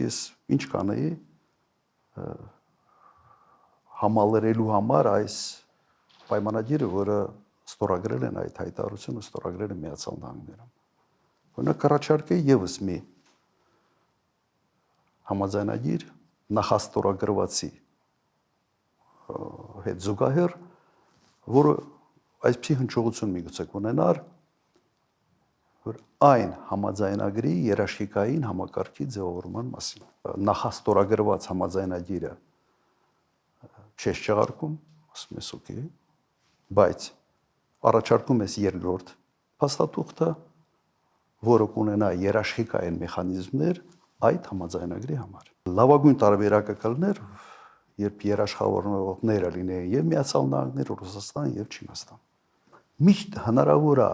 Ես ինչ կանեի համալրելու համար այս պայմանագիրը, որը ստորագրել են այդ հայտարարությունը, ստորագրել են Միացյալ Նահանգներում։ Օրինակ առաջարկեի եւս մի համաձայնագիր նախաստորագրվածի հետ զուգահեռ, որը այսպիսի հնչողություն միգուցե կունենար, որ այն համաձայնագրի երաշխիքային համակարգի ձևավորման մասին։ Նախաստորագրված համաձայնագիրը չես չեղարկում, ասում ես օքեյ, բայց առաջարկում ես երկրորդ փաստաթուղթը, որը կունենա երաշխիքային մեխանիզմներ այդ համաձայնագրի համար։ Լավագույն տարբերակը կլներ, երբ երաշխավորողները լինեին եւ Միացյալ Նահանգներ, Ռուսաստան եւ Չինաստան։ Միշտ հնարավոր է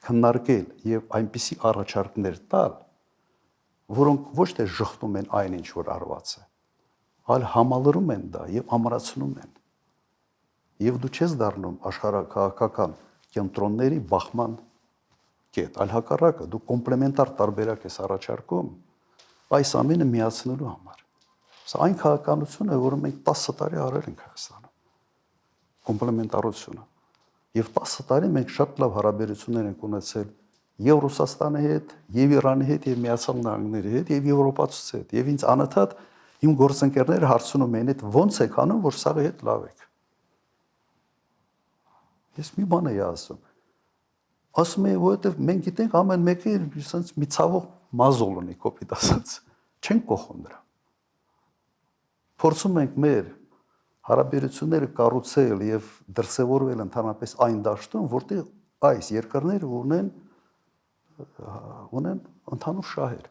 քննարկել եւ այնպիսի առաջարկներ տալ, որոնք ոչ թե շղթում են այն, ինչ որ արված է, այլ համալրում են դա եւ ամրացնում են։ Եվ դու չես դառնում աշխարհակաղակական կենտրոնների բախման կետ, այլ հակառակը, դու կոմպլեմենտար տարբերակ ես առաջարկում այս ամենը միացնելու համար։ Սա այն քաղաքականությունը, որը մենք 10 տարի արել ենք Հայաստանում։ Կոմպլեմենտարությունը։ Եվ 10 տարի մենք շատ լավ հարաբերություններ ենք ունեցել եւ Ռուսաստանի հետ, եւ Իրանի հետ, եւ Միացյալ Նահանգների հետ, եւ եվրոպացուց հետ։ Եվ ինձ անընդհատ իմ գործընկերները հարցնում են, այդ ո՞նց եք անում, որ սաղի հետ լավ եք։ Ես մի բան եի ասում։ Ասում եմ, որովհետեւ մենք գիտենք ամեն մեկը sense մի ցավող մազոլ ունի, կոպիտ ասած։ Չենք կողում դրա։ Փորձում ենք մեր հարաբերությունները կառուցել եւ դրսեւորվել ընդհանրապես այն դաշտում, որտեղ այս երկրները ունեն ընդհանուր շահեր։